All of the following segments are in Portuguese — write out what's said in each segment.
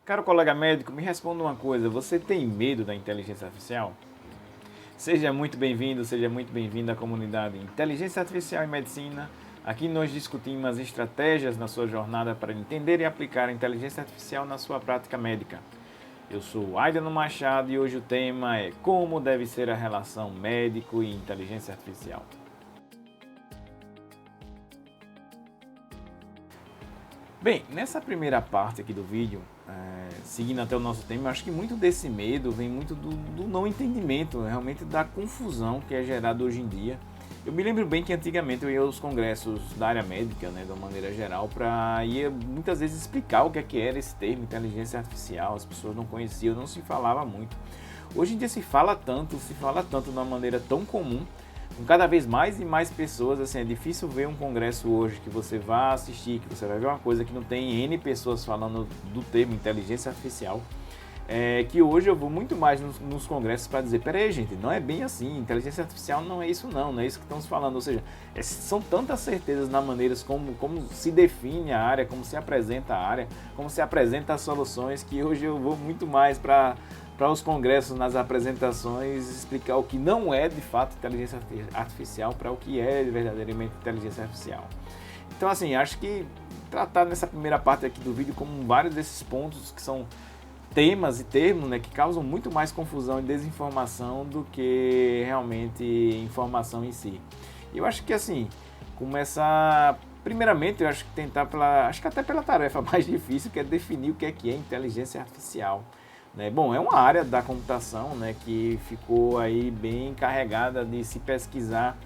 Caro colega médico, me responda uma coisa, você tem medo da inteligência artificial? Seja muito bem-vindo, seja muito bem-vinda à comunidade Inteligência Artificial e Medicina. Aqui nós discutimos as estratégias na sua jornada para entender e aplicar a inteligência artificial na sua prática médica. Eu sou Aidano Machado e hoje o tema é como deve ser a relação médico e inteligência artificial. Bem, nessa primeira parte aqui do vídeo, seguindo até o nosso tema, eu acho que muito desse medo vem muito do não entendimento, realmente da confusão que é gerada hoje em dia. Eu me lembro bem que antigamente eu ia aos congressos da área médica, né, de uma maneira geral, para ir muitas vezes explicar o que era esse termo, inteligência artificial, as pessoas não conheciam, não se falava muito. Hoje em dia se fala tanto de uma maneira tão comum, com cada vez mais e mais pessoas, assim, é difícil ver um congresso hoje que você vá assistir, que você vai ver uma coisa que não tem N pessoas falando do termo inteligência artificial, que hoje eu vou muito mais nos congressos para dizer, peraí gente, não é bem assim, inteligência artificial não é isso não é isso que estamos falando, ou seja, são tantas certezas na maneiras como se define a área, como se apresenta a área, como se apresenta as soluções, que hoje eu vou muito mais para os congressos, nas apresentações, explicar o que não é de fato inteligência artificial para o que é verdadeiramente inteligência artificial. Então assim, acho que tratar nessa primeira parte aqui do vídeo como vários desses pontos que são temas e termos, né, que causam muito mais confusão e desinformação do que realmente informação em si. E eu acho que assim, começar primeiramente, eu acho que acho que até pela tarefa mais difícil, que é definir o que é inteligência artificial. Bom, é uma área da computação, né, que ficou aí bem encarregada de se pesquisar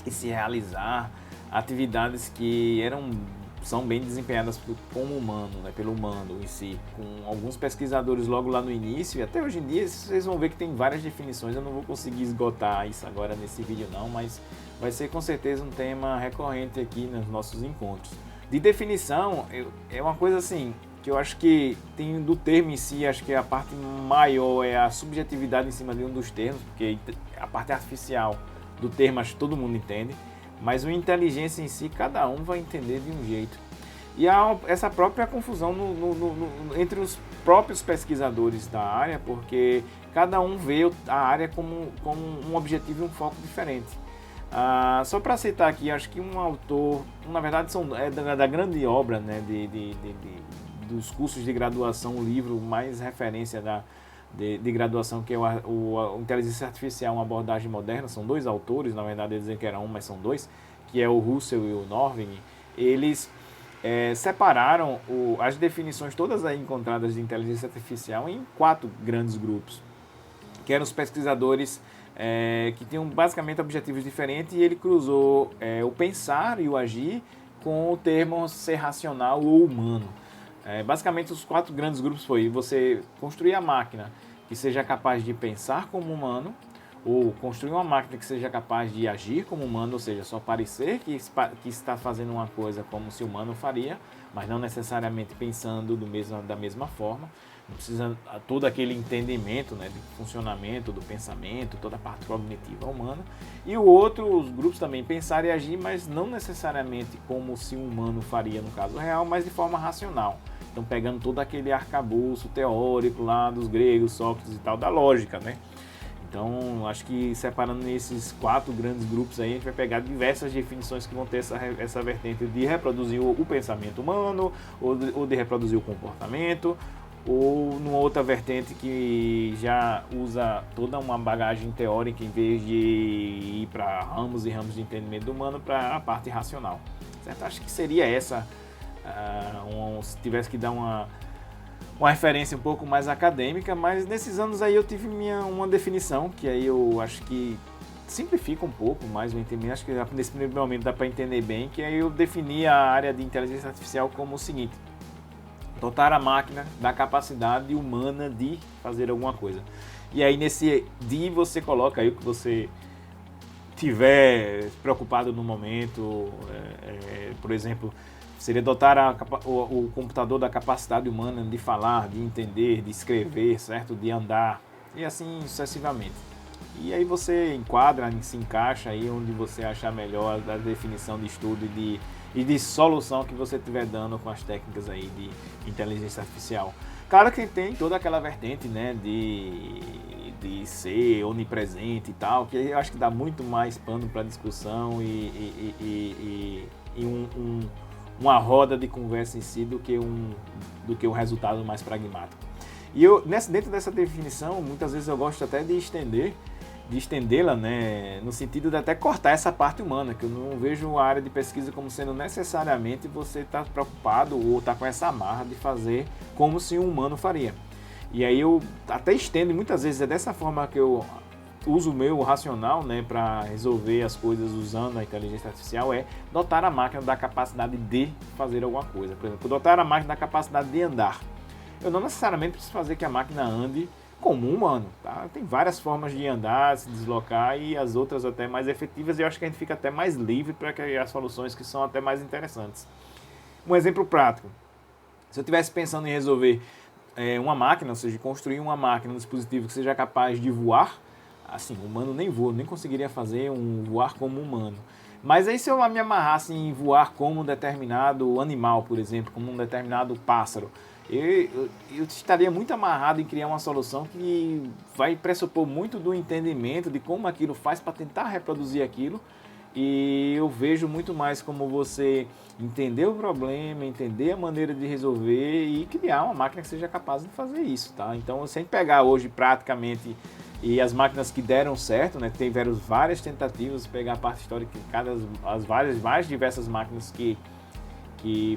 e se realizar atividades que são bem desempenhadas como humano, né, pelo humano em si, com alguns pesquisadores logo lá no início, e até hoje em dia vocês vão ver que tem várias definições. Eu não vou conseguir esgotar isso agora nesse vídeo não, mas vai ser com certeza um tema recorrente aqui nos nossos encontros. De definição, é uma coisa assim, que eu acho que tem do termo em si, acho que a parte maior é a subjetividade em cima de um dos termos, porque a parte artificial do termo acho que todo mundo entende, mas o inteligência em si cada um vai entender de um jeito. E há essa própria confusão entre os próprios pesquisadores da área, porque cada um vê a área como um objetivo e um foco diferente. Só para citar aqui, acho que um autor, na verdade é da grande obra, né, dos cursos de graduação, o livro mais referência de graduação, que é o Inteligência Artificial, uma abordagem moderna. São dois autores, na verdade eles dizem que era um, mas são dois, que é o Russell e o Norvig. Eles separaram as definições todas aí encontradas de inteligência artificial em 4 grandes grupos, que eram os pesquisadores que tinham basicamente objetivos diferentes, e ele cruzou o pensar e o agir com o termo ser racional ou humano. Basicamente os 4 grandes grupos foi você construir a máquina que seja capaz de pensar como humano, ou construir uma máquina que seja capaz de agir como humano, ou seja, só parecer que está fazendo uma coisa como se humano faria, mas não necessariamente pensando da mesma forma. Não precisa todo aquele entendimento, né, de funcionamento do pensamento, toda a parte cognitiva humana. E os grupos também pensar e agir, mas não necessariamente como se um humano faria no caso real, mas de forma racional. Então pegando todo aquele arcabouço teórico lá dos gregos, Sócrates e tal, da lógica, né? Então acho que separando esses 4 grandes grupos aí, a gente vai pegar diversas definições que vão ter essa vertente de reproduzir o pensamento humano, ou de reproduzir o comportamento, ou numa outra vertente que já usa toda uma bagagem teórica em vez de ir para ramos e ramos de entendimento do humano, para a parte racional, certo? Acho que seria essa, se tivesse que dar uma referência um pouco mais acadêmica, mas nesses anos aí eu tive uma definição, que aí eu acho que simplifica um pouco mais o entendimento. Acho que nesse primeiro momento dá para entender bem, que aí eu defini a área de inteligência artificial como o seguinte: dotar a máquina da capacidade humana de fazer alguma coisa. E aí nesse de você coloca aí o que você tiver preocupado no momento, por exemplo, seria dotar o computador da capacidade humana de falar, de entender, de escrever, certo? De andar, e assim sucessivamente. E aí você enquadra, se encaixa aí onde você achar melhor a definição de estudo e de solução que você estiver dando com as técnicas aí de inteligência artificial. Claro que tem toda aquela vertente, né, de ser onipresente e tal, que eu acho que dá muito mais pano para discussão e uma roda de conversa em si do que um resultado mais pragmático. E dentro dessa definição, muitas vezes eu gosto até de estendê-la, né, no sentido de até cortar essa parte humana, que eu não vejo a área de pesquisa como sendo necessariamente você estar preocupado ou estar com essa amarra de fazer como se um humano faria. E aí eu até estendo, e muitas vezes é dessa forma que eu uso o meu racional, né, para resolver as coisas usando a inteligência artificial, é dotar a máquina da capacidade de fazer alguma coisa. Por exemplo, dotar a máquina da capacidade de andar. Eu não necessariamente preciso fazer que a máquina ande como um humano, tá? Tem várias formas de andar, se deslocar e as outras até mais efetivas, e eu acho que a gente fica até mais livre para criar soluções que são até mais interessantes. Um exemplo prático, se eu estivesse pensando em resolver uma máquina, ou seja, construir uma máquina, um dispositivo que seja capaz de voar, assim, o humano nem voa, nem conseguiria fazer um voar como humano. Mas aí se eu me amarrasse em voar como um determinado animal, por exemplo, como um determinado pássaro, eu estaria muito amarrado em criar uma solução que vai pressupor muito do entendimento de como aquilo faz para tentar reproduzir aquilo. E eu vejo muito mais como você entender o problema, entender a maneira de resolver e criar uma máquina que seja capaz de fazer isso, tá? Então, se a gente pegar hoje praticamente e as máquinas que deram certo, né, tiveram várias tentativas de pegar a parte histórica de as mais diversas máquinas que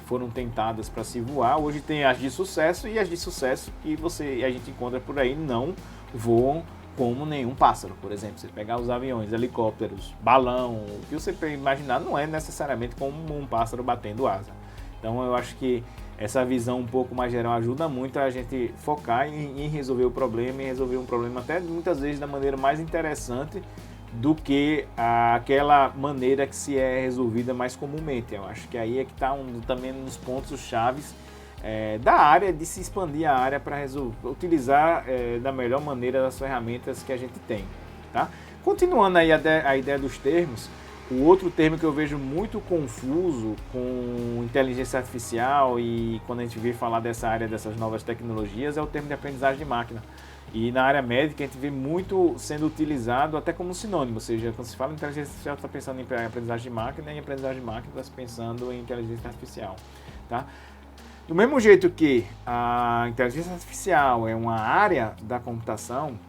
foram tentadas para se voar. Hoje tem as de sucesso, e as de sucesso que a gente encontra por aí não voam como nenhum pássaro. Por exemplo, você pegar os aviões, helicópteros, balão, o que você imaginar não é necessariamente como um pássaro batendo asa. Então eu acho que essa visão um pouco mais geral ajuda muito a gente focar em resolver o problema, e resolver um problema até muitas vezes da maneira mais interessante do que aquela maneira que se é resolvida mais comumente. Eu acho que aí é que está também um dos pontos chaves da área, de se expandir a área para utilizar da melhor maneira as ferramentas que a gente tem. Tá? Continuando aí a ideia dos termos, o outro termo que eu vejo muito confuso com inteligência artificial e quando a gente vê falar dessa área, dessas novas tecnologias, é o termo de aprendizagem de máquina. E na área médica a gente vê muito sendo utilizado até como sinônimo, ou seja, quando se fala em inteligência artificial, está pensando em aprendizagem de máquina, e em aprendizagem de máquina está se pensando em inteligência artificial. Tá? Do mesmo jeito que a inteligência artificial é uma área da computação,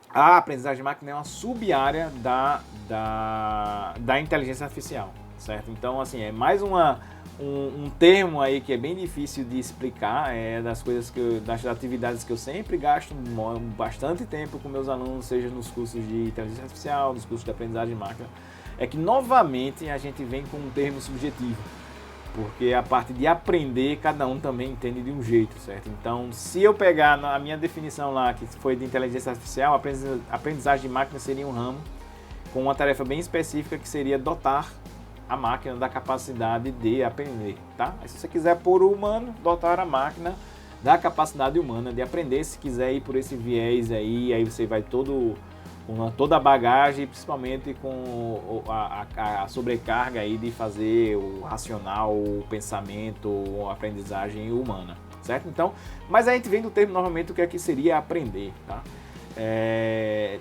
a aprendizagem de máquina é uma sub-área da inteligência artificial, certo? Então, assim, é mais um termo aí que é bem difícil de explicar, das coisas das atividades que eu sempre gasto bastante tempo com meus alunos, seja nos cursos de inteligência artificial, nos cursos de aprendizagem de máquina, é que novamente a gente vem com um termo subjetivo, porque a parte de aprender, cada um também entende de um jeito, certo? Então, se eu pegar a minha definição lá, que foi de inteligência artificial, aprendizagem de máquina seria um ramo com uma tarefa bem específica, que seria dotar a máquina da capacidade de aprender, tá? Aí, se você quiser pôr o humano, dotar a máquina da capacidade humana de aprender. Se quiser ir por esse viés aí você vai com toda a bagagem, principalmente com a sobrecarga aí de fazer o racional, o pensamento, a aprendizagem humana, certo? Então, mas a gente vem do termo novamente o que é que seria aprender, tá?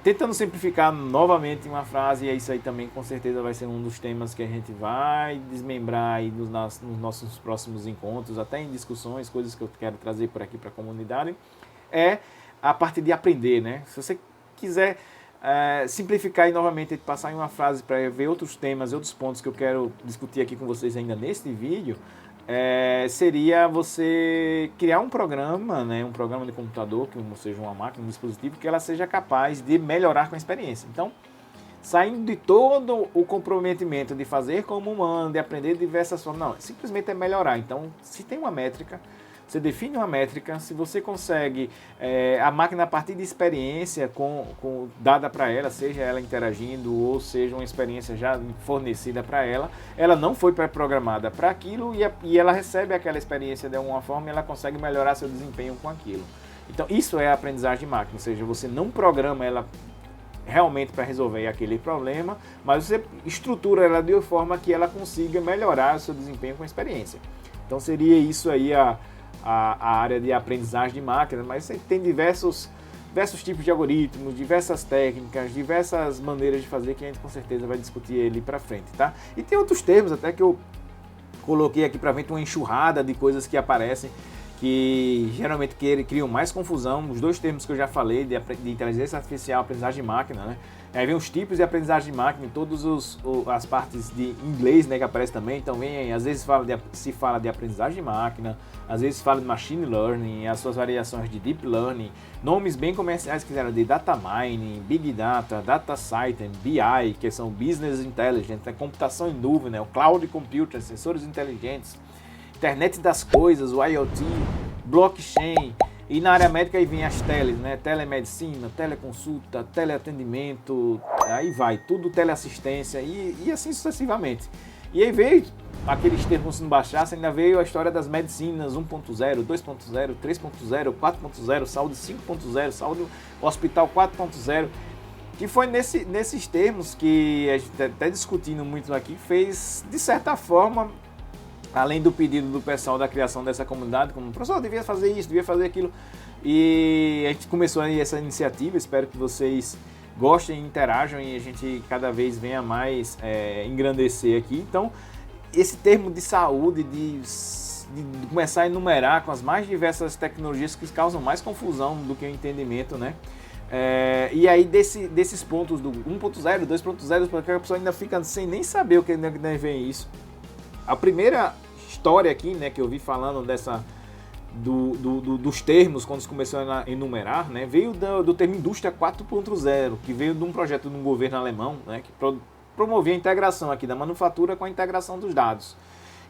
Tentando simplificar novamente uma frase, e isso aí também com certeza vai ser um dos temas que a gente vai desmembrar aí nos nossos próximos encontros, até em discussões, coisas que eu quero trazer por aqui para a comunidade, é a parte de aprender, né? Se você quiser simplificar e novamente passar em uma frase para ver outros temas e outros pontos que eu quero discutir aqui com vocês ainda neste vídeo, seria você criar um programa, né, um programa de computador, que seja uma máquina, um dispositivo, que ela seja capaz de melhorar com a experiência. Então, saindo de todo o comprometimento de fazer como humano, de aprender de diversas formas, não, simplesmente é melhorar. Então, se tem uma métrica, você define uma métrica, se você consegue, a máquina a partir de experiência dada para ela, seja ela interagindo ou seja uma experiência já fornecida para ela, ela não foi pré-programada para aquilo e ela recebe aquela experiência de alguma forma e ela consegue melhorar seu desempenho com aquilo. Então isso é a aprendizagem de máquina, ou seja, você não programa ela realmente para resolver aquele problema, mas você estrutura ela de uma forma que ela consiga melhorar o seu desempenho com a experiência. Então seria isso aí a a área de aprendizagem de máquinas, mas você tem diversos tipos de algoritmos, diversas técnicas, diversas maneiras de fazer que a gente com certeza vai discutir ele para frente, tá? E tem outros termos até que eu coloquei aqui para frente, uma enxurrada de coisas que aparecem que geralmente criam mais confusão. Os dois termos que eu já falei, de inteligência artificial e aprendizagem de máquina, né? Aí vem os tipos de aprendizagem de máquina em todas as partes de inglês, né, que aparece também. Então às vezes se fala de aprendizagem de máquina, às vezes fala de machine learning, as suas variações de deep learning, nomes bem comerciais que fizeram de data mining, big data, data science, BI, que são business intelligence, né, computação em nuvem, né, o cloud computing, sensores inteligentes, internet das coisas, o IoT, blockchain. E na área médica aí vem as teles, né? Telemedicina, teleconsulta, teleatendimento, aí vai, tudo teleassistência e assim sucessivamente. E aí veio aqueles termos se não baixasse, ainda veio a história das medicinas 1.0, 2.0, 3.0, 4.0, saúde 5.0, saúde hospital 4.0, que foi nesses termos que a gente até discutindo muito aqui, fez de certa forma, além do pedido do pessoal da criação dessa comunidade, como professor, devia fazer isso, devia fazer aquilo, e a gente começou aí essa iniciativa. Espero que vocês gostem, interajam e a gente cada vez venha mais engrandecer aqui. Então, esse termo de saúde, de começar a enumerar com as mais diversas tecnologias que causam mais confusão do que o entendimento, né? E aí desses pontos do 1.0, 2.0, porque a pessoa ainda fica sem nem saber o que vem isso. A primeira história aqui, né, que eu vi falando dos termos, quando se começou a enumerar, né, veio do termo Indústria 4.0, que veio de um projeto de um governo alemão, né, que promovia a integração aqui da manufatura com a integração dos dados.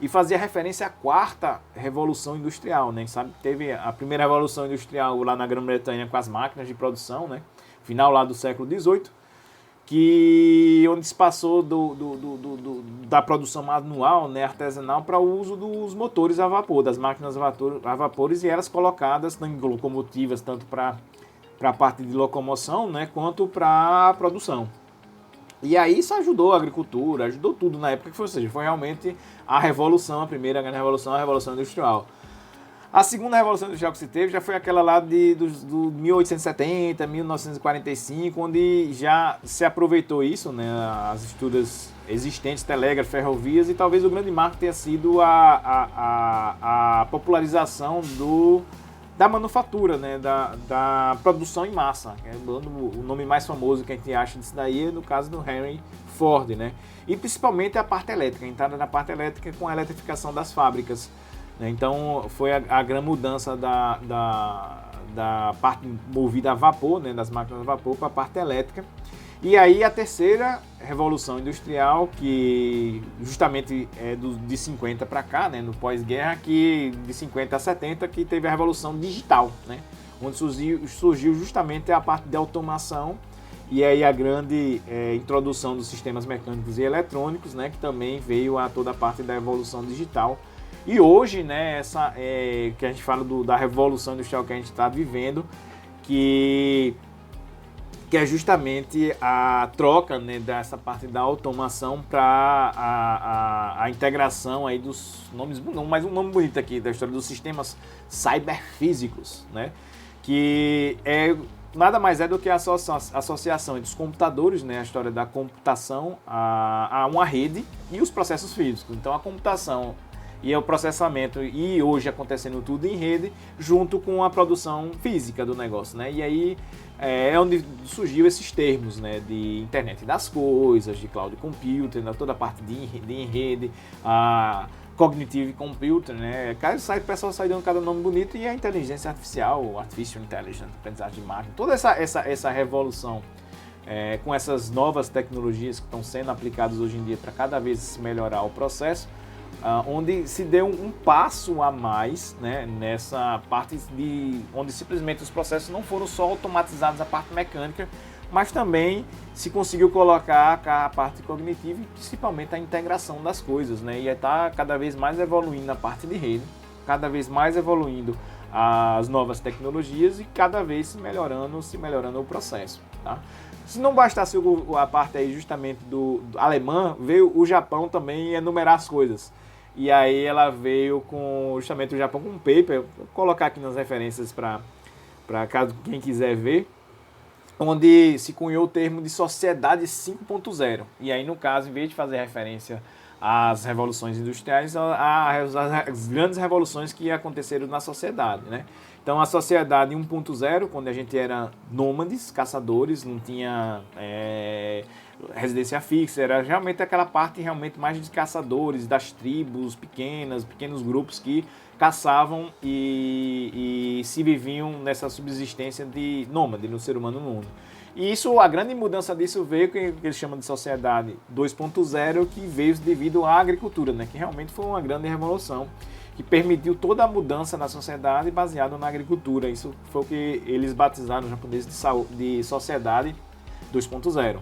E fazia referência à quarta revolução industrial, né, sabe? Teve a primeira revolução industrial lá na Grã-Bretanha com as máquinas de produção, né, final lá do século XVIII, onde se passou da produção manual, né, artesanal, para o uso dos motores a vapor, das máquinas a vapores, e elas colocadas em locomotivas, tanto para a parte de locomoção, né, quanto para a produção. E aí isso ajudou a agricultura, ajudou tudo na época, ou seja, foi realmente a revolução, a primeira grande revolução, a revolução industrial. A segunda revolução industrial que se teve já foi aquela lá do 1870, 1945, onde já se aproveitou isso, né, as estruturas existentes, telégrafo, ferrovias, e talvez o grande marco tenha sido a popularização da manufatura, né, da produção em massa. O nome mais famoso que a gente acha disso daí é no caso do Henry Ford, né, e principalmente a parte elétrica, a entrada na parte elétrica com a eletrificação das fábricas. Então foi a grande mudança da parte movida a vapor, né, das máquinas a vapor, para a parte elétrica. E aí a terceira revolução industrial, que justamente é de 50 para cá, né, no pós-guerra, que de 50 a 70, que teve a revolução digital, né, onde surgiu justamente a parte de automação, e aí a grande introdução dos sistemas mecânicos e eletrônicos, né, que também veio a toda a parte da evolução digital. E hoje, né, que a gente fala da revolução industrial que a gente está vivendo, que é justamente a troca, né, dessa parte da automação para a integração aí dos nomes, mas um nome bonito aqui da história dos sistemas cyberfísicos, né, que nada mais é do que a associação entre os computadores, né, a história da computação a uma rede e os processos físicos. Então a computação e o processamento, e hoje acontecendo tudo em rede, junto com a produção física do negócio, né? E aí onde surgiu esses termos, né, de internet das coisas, de cloud computing, né, toda a parte de em rede, a cognitive computing, né? O pessoal sai dando cada nome bonito, e a inteligência artificial, artificial intelligence, aprendizagem de máquina, toda essa revolução com essas novas tecnologias que estão sendo aplicadas hoje em dia para cada vez melhorar o processo, onde se deu um passo a mais, né, nessa parte onde simplesmente os processos não foram só automatizados a parte mecânica, mas também se conseguiu colocar a parte cognitiva e principalmente a integração das coisas, né, e está cada vez mais evoluindo a parte de rede, cada vez mais evoluindo as novas tecnologias e cada vez se melhorando o processo, tá? Se não bastasse a parte aí justamente do alemã, veio o Japão também enumerar as coisas. E aí ela veio com justamente o Japão com um paper, vou colocar aqui nas referências para caso quem quiser ver, onde se cunhou o termo de sociedade 5.0. E aí, no caso, em vez de fazer referência às revoluções industriais, às grandes revoluções que aconteceram na sociedade, né? Então, a sociedade 1.0, quando a gente era nômades, caçadores, não tinha residência fixa, era realmente aquela parte realmente mais de caçadores, das tribos pequenos grupos que caçavam e se viviam nessa subsistência de nômade, no ser humano no mundo. E isso, a grande mudança disso veio, que eles chamam de sociedade 2.0, que veio devido à agricultura, né? Que realmente foi uma grande revolução, que permitiu toda a mudança na sociedade baseada na agricultura. Isso foi o que eles batizaram os japoneses de sociedade 2.0.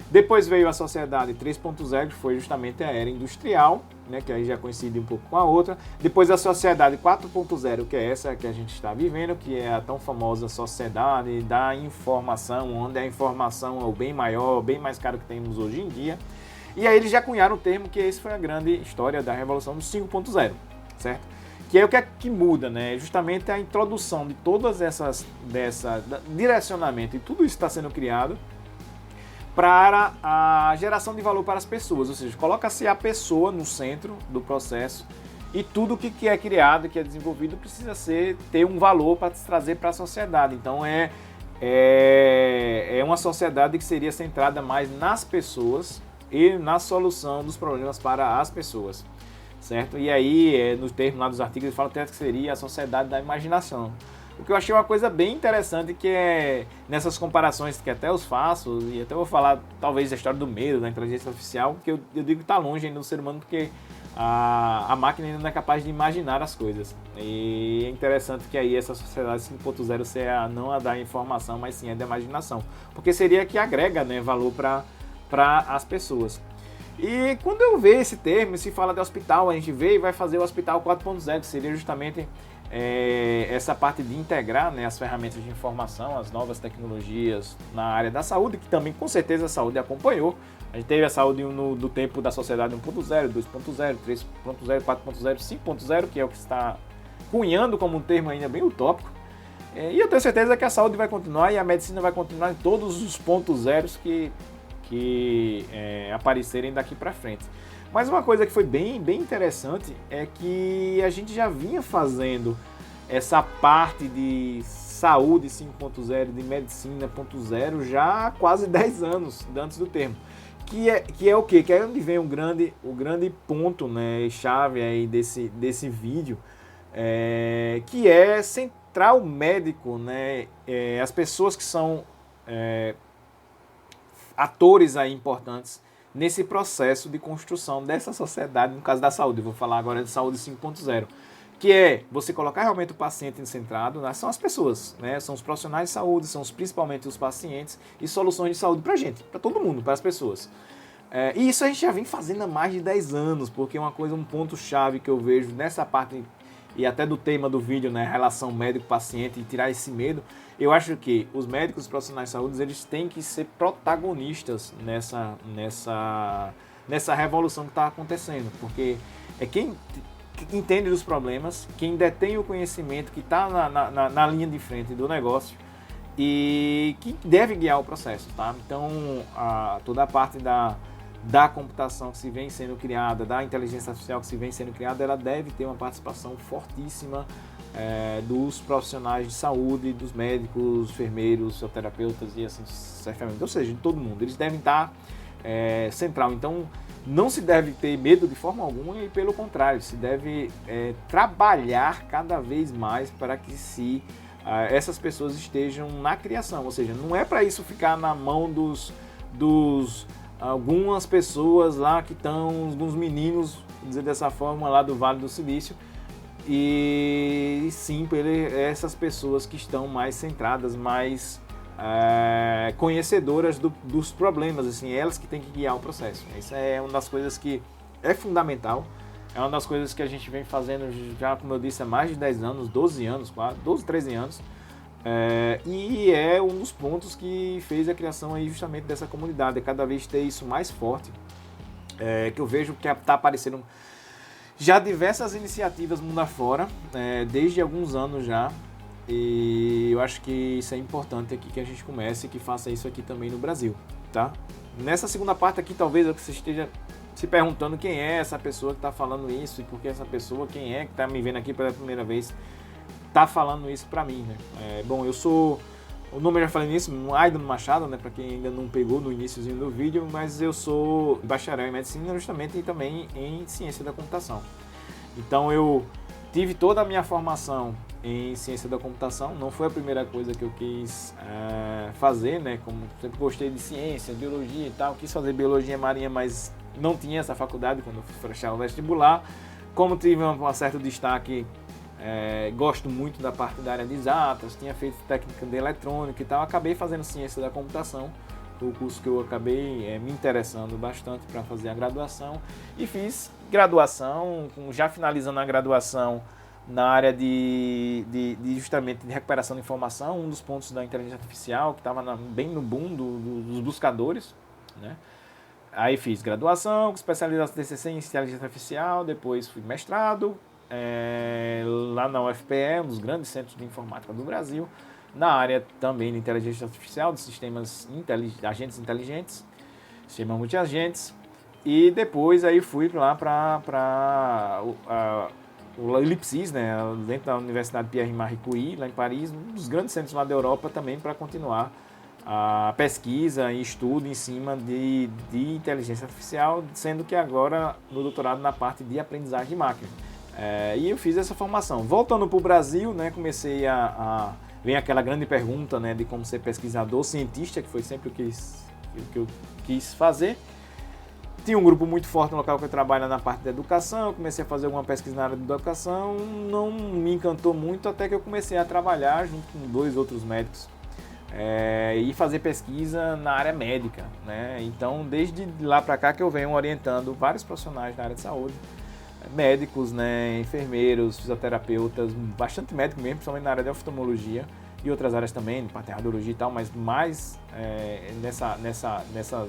Depois veio a sociedade 3.0, que foi justamente a era industrial, né, que aí já coincide um pouco com a outra. Depois a sociedade 4.0, que é essa que a gente está vivendo, que é a tão famosa sociedade da informação, onde a informação é o bem maior, bem mais caro que temos hoje em dia. E aí eles já cunharam o termo, que esse foi a grande história da revolução do 5.0, certo? Que é o que é que muda, né? Justamente a introdução de todas direcionamento, e tudo isso está sendo criado para a geração de valor para as pessoas, ou seja, coloca-se a pessoa no centro do processo e tudo que é criado, que é desenvolvido, precisa ter um valor para se trazer para a sociedade. Então é uma sociedade que seria centrada mais nas pessoas e na solução dos problemas para as pessoas, certo? E aí, no termo lá dos artigos, ele fala até que seria a sociedade da imaginação. O que eu achei uma coisa bem interessante, que é nessas comparações que até eu faço, e até vou falar talvez da história do medo, da inteligência artificial, porque eu digo que está longe ainda do ser humano, porque a máquina ainda não é capaz de imaginar as coisas. E é interessante que aí essa sociedade 5.0 seja não a da informação, mas sim a da imaginação, porque seria a que agrega, né, valor para as pessoas. E quando eu vejo esse termo, se fala de hospital, a gente vê e vai fazer o hospital 4.0, que seria justamente essa parte de integrar, né, as ferramentas de informação, as novas tecnologias na área da saúde, que também com certeza a saúde acompanhou. A gente teve a saúde do tempo da sociedade 1.0, 2.0, 3.0, 4.0, 5.0, que é o que está cunhando como um termo ainda bem utópico. E eu tenho certeza que a saúde vai continuar e a medicina vai continuar em todos os pontos zeros que aparecerem daqui para frente. Mas uma coisa que foi bem interessante é que a gente já vinha fazendo essa parte de saúde 5.0, de medicina 0.0 já há quase 10 anos antes do termo. Que é o quê? Que é onde vem o grande ponto, né, chave aí desse vídeo, que é centrar o médico, né, as pessoas que são atores aí importantes nesse processo de construção dessa sociedade, no caso da saúde. Eu vou falar agora de saúde 5.0, que é você colocar realmente o paciente centrado, né? São as pessoas, né? São os profissionais de saúde, são principalmente os pacientes, e soluções de saúde para gente, para todo mundo, para as pessoas. E isso a gente já vem fazendo há mais de 10 anos, porque um ponto-chave que eu vejo nessa parte, e até do tema do vídeo, né, relação médico-paciente, e tirar esse medo, eu acho que os médicos e profissionais de saúde, eles têm que ser protagonistas nessa revolução que está acontecendo, porque é quem entende dos problemas, quem detém o conhecimento, que está na linha de frente do negócio e que deve guiar o processo, tá? Então, toda a parte da computação que se vem sendo criada, da inteligência artificial que se vem sendo criada, ela deve ter uma participação fortíssima dos profissionais de saúde, dos médicos, enfermeiros, fisioterapeutas e assim sucessivamente, ou seja, de todo mundo. Eles devem estar central. Então, não se deve ter medo de forma alguma e, pelo contrário, se deve trabalhar cada vez mais para que essas pessoas estejam na criação. Ou seja, não é para isso ficar na mão dos algumas pessoas lá que estão, alguns meninos, vou dizer dessa forma, lá do Vale do Silício, e sim essas pessoas que estão mais centradas, mais conhecedoras dos problemas, assim, elas que têm que guiar o processo. Isso é uma das coisas que é fundamental, é uma das coisas que a gente vem fazendo já, como eu disse, há mais de 10 anos, 12 anos, quase, 12, 13 anos, e é um dos pontos que fez a criação aí justamente dessa comunidade, cada vez ter isso mais forte, que eu vejo que está aparecendo. já diversas iniciativas mundo afora, desde alguns anos já, e eu acho que isso é importante aqui que a gente comece e que faça isso aqui também no Brasil, tá? Nessa segunda parte aqui, talvez você esteja se perguntando quem é essa pessoa que está falando isso e por que essa pessoa, quem é que está me vendo aqui pela primeira vez, está falando isso para mim, né? Bom, eu sou, o nome eu já falei nisso, Aidon Machado, né? Para quem ainda não pegou no iniciozinho do vídeo, mas eu sou bacharel em medicina justamente e também em ciência da computação. Então eu tive toda a minha formação em ciência da computação, não foi a primeira coisa que eu quis fazer, né? Como sempre gostei de ciência, biologia e tal, quis fazer biologia marinha, mas não tinha essa faculdade quando eu fui prestar o vestibular. Como tive um certo destaque, gosto muito da parte da área de exatas, tinha feito técnica de eletrônica e tal, acabei fazendo ciência da computação, foi o curso que eu acabei me interessando bastante para fazer a graduação, e fiz graduação, já finalizando a graduação na área de justamente de recuperação de informação, um dos pontos da inteligência artificial, que estava bem no boom dos buscadores, né? Aí fiz graduação, especialização TCC em inteligência artificial, depois fui mestrado, lá na UFPE, um dos grandes centros de informática do Brasil, na área também de inteligência artificial, de sistemas agentes inteligentes, sistemas multiagentes, e depois aí fui lá para o Leipzig, né, dentro da Universidade Pierre-Marie Curie, lá em Paris, um dos grandes centros lá da Europa também, para continuar a pesquisa e estudo em cima de inteligência artificial, sendo que agora no doutorado na parte de aprendizagem de máquina. E eu fiz essa formação. Voltando para o Brasil, né, comecei vem aquela grande pergunta, né, de como ser pesquisador, cientista, que foi sempre o que eu quis fazer. Tinha um grupo muito forte no local que eu trabalho na parte da educação, eu comecei a fazer alguma pesquisa na área de educação, não me encantou muito até que eu comecei a trabalhar junto com 2 outros médicos e fazer pesquisa na área médica, né? Então, desde lá para cá que eu venho orientando vários profissionais da área de saúde, médicos, né, enfermeiros, fisioterapeutas, bastante médico mesmo, principalmente na área de oftalmologia e outras áreas também, de parte de radiologia e tal, mas mais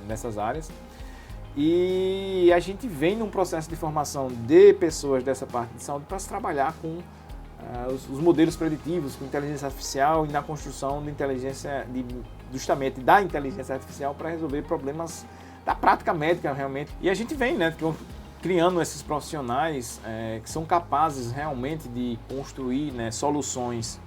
nessas áreas. E a gente vem num processo de formação de pessoas dessa parte de saúde para se trabalhar com os modelos preditivos, com inteligência artificial e na construção de justamente da inteligência artificial para resolver problemas da prática médica realmente. E a gente vem, né, criando esses profissionais que são capazes realmente de construir, né, soluções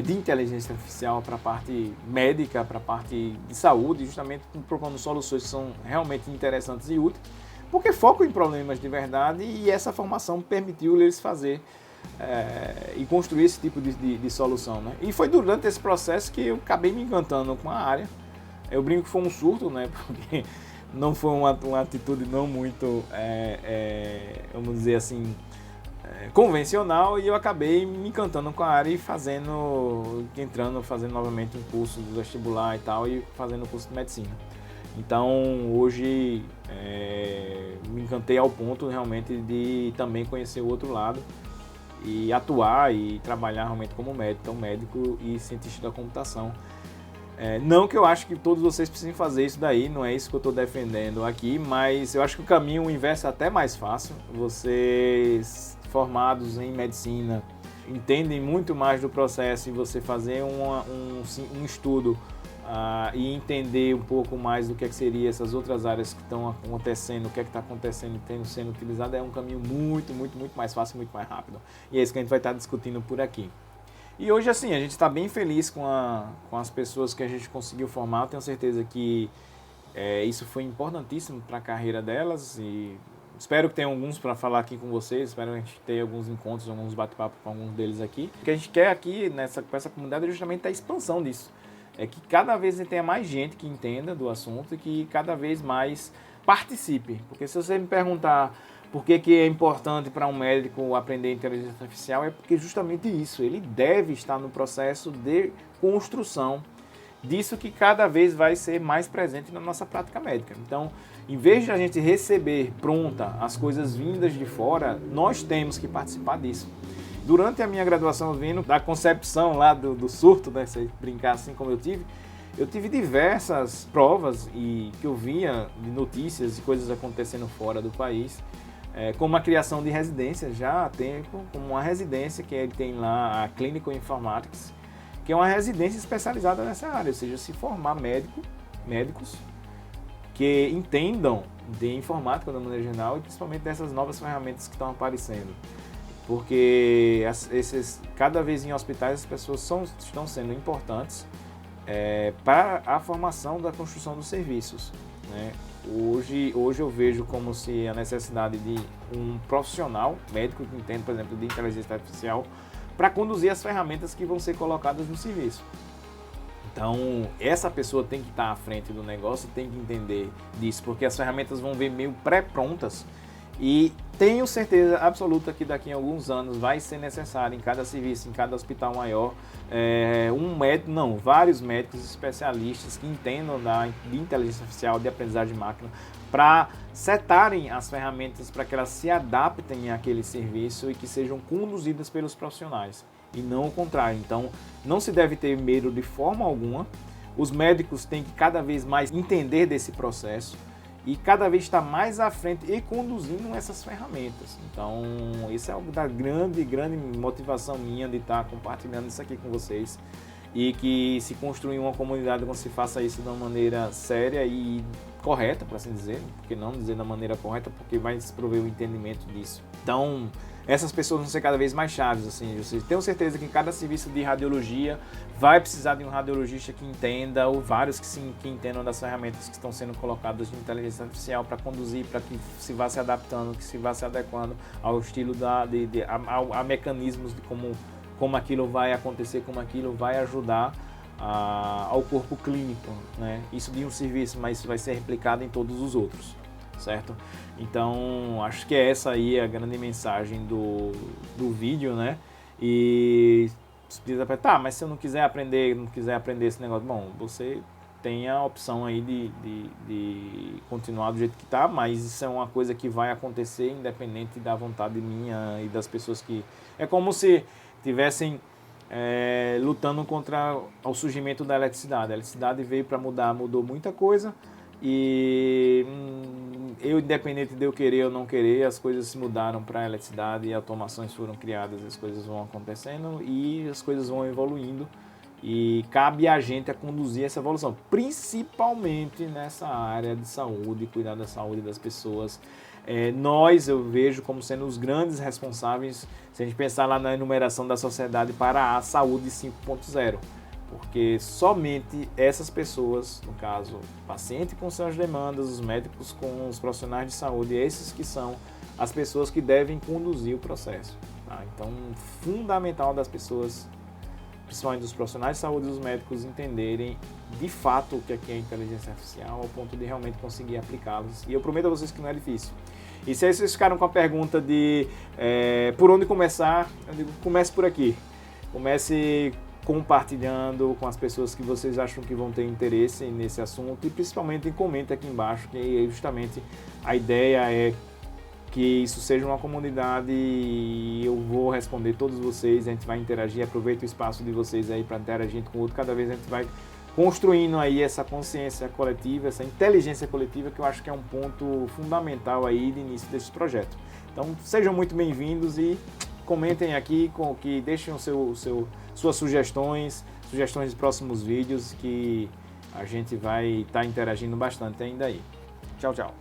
de inteligência artificial para a parte médica, para a parte de saúde, justamente propondo soluções que são realmente interessantes e úteis, porque focam em problemas de verdade, e essa formação permitiu eles fazer e construir esse tipo de solução, né? E foi durante esse processo que eu acabei me encantando com a área. Eu brinco que foi um surto, né? Porque não foi uma atitude não muito, vamos dizer assim, convencional, e eu acabei me encantando com a área e fazendo novamente um curso de vestibular e tal, e fazendo o curso de medicina. Então hoje me encantei ao ponto realmente de também conhecer o outro lado e atuar e trabalhar realmente como médico, então médico e cientista da computação. Não que eu acho que todos vocês precisem fazer isso daí, não é isso que eu estou defendendo aqui, mas eu acho que o caminho inverso é até mais fácil. Vocês formados em medicina entendem muito mais do processo, e você fazer um estudo e entender um pouco mais do que seria essas outras áreas que estão acontecendo, o que está acontecendo e sendo utilizado, é um caminho muito, muito, muito mais fácil, muito mais rápido. E é isso que a gente vai estar discutindo por aqui. E hoje, assim, a gente está bem feliz com as pessoas que a gente conseguiu formar. Eu tenho certeza que isso foi importantíssimo para a carreira delas, e espero que tenha alguns para falar aqui com vocês. Espero que a gente tenha alguns encontros, alguns bate-papos com alguns deles aqui. O que a gente quer aqui com essa comunidade é justamente a expansão disso. É que cada vez tenha mais gente que entenda do assunto e que cada vez mais participe. Porque se você me perguntar por que é importante para um médico aprender inteligência artificial, é porque justamente isso, ele deve estar no processo de construção disso, que cada vez vai ser mais presente na nossa prática médica. Então, em vez de a gente receber pronta as coisas vindas de fora, nós temos que participar disso. Durante a minha graduação, vindo da concepção lá do surto, né, se brincar assim como eu tive diversas provas e que eu via de notícias e coisas acontecendo fora do país, como a criação de residências já há tempo, como uma residência que ele tem lá, a Clinical Informatics, que é uma residência especializada nessa área, ou seja, se formar médicos que entendam de informática de maneira geral e principalmente dessas novas ferramentas que estão aparecendo. Porque cada vez em hospitais as pessoas estão sendo importantes para a formação da construção dos serviços, né? Hoje eu vejo como se a necessidade de um profissional médico que entende, por exemplo, de inteligência artificial para conduzir as ferramentas que vão ser colocadas no serviço. Então, essa pessoa tem que estar à frente do negócio, tem que entender disso, porque as ferramentas vão vir meio pré-prontas e tenho certeza absoluta que daqui a alguns anos vai ser necessário em cada serviço, em cada hospital maior, vários médicos especialistas que entendam de inteligência artificial, de aprendizagem de máquina, para setarem as ferramentas para que elas se adaptem àquele serviço e que sejam conduzidas pelos profissionais. E não o contrário. Então, não se deve ter medo de forma alguma. Os médicos têm que cada vez mais entender desse processo e cada vez estar mais à frente e conduzindo essas ferramentas. Então, isso é algo da grande motivação minha de estar compartilhando isso aqui com vocês e que se construir uma comunidade quando se faça isso de uma maneira séria e correta, por assim dizer, porque não dizer da maneira correta, porque vai se prover o entendimento disso. Então, essas pessoas vão ser cada vez mais chaves, assim, eu tenho certeza que em cada serviço de radiologia vai precisar de um radiologista que entenda, ou vários que entendam das ferramentas que estão sendo colocadas de inteligência artificial para conduzir, para que se vá se adaptando, que se vá se adequando ao estilo a mecanismos de como aquilo vai acontecer, como aquilo vai ajudar ao corpo clínico, né? Isso de um serviço, mas isso vai ser replicado em todos os outros, certo? Então, acho que essa aí é a grande mensagem do vídeo, né? E você precisa pensar, mas se eu não quiser aprender esse negócio, bom, você tem a opção aí de continuar do jeito que tá, mas isso é uma coisa que vai acontecer independente da vontade minha e das pessoas que... É como se tivessem lutando contra o surgimento da eletricidade. A eletricidade veio para mudou muita coisa e eu, independente de eu querer ou não querer, as coisas se mudaram para a eletricidade e automações foram criadas, as coisas vão acontecendo e as coisas vão evoluindo e cabe a gente a conduzir essa evolução, principalmente nessa área de saúde, cuidar da saúde das pessoas. Eu vejo como sendo os grandes responsáveis, se a gente pensar lá na enumeração da sociedade para a saúde 5.0, porque somente essas pessoas, no caso, o paciente com suas demandas, os médicos com os profissionais de saúde, esses que são as pessoas que devem conduzir o processo. Tá? Então, fundamental das pessoas, principalmente dos profissionais de saúde e dos médicos, entenderem de fato o que é inteligência artificial, ao ponto de realmente conseguir aplicá-los. E eu prometo a vocês que não é difícil. E se aí vocês ficaram com a pergunta de por onde começar, eu digo, comece por aqui. Comece compartilhando com as pessoas que vocês acham que vão ter interesse nesse assunto e principalmente comente aqui embaixo, que justamente a ideia é que isso seja uma comunidade e eu vou responder todos vocês, a gente vai interagir, aproveita o espaço de vocês aí para interagir com o outro, cada vez a gente vai construindo aí essa consciência coletiva, essa inteligência coletiva, que eu acho que é um ponto fundamental aí de início desse projeto. Então sejam muito bem-vindos e comentem aqui, deixem suas sugestões de próximos vídeos, que a gente vai estar interagindo bastante ainda aí. Tchau, tchau.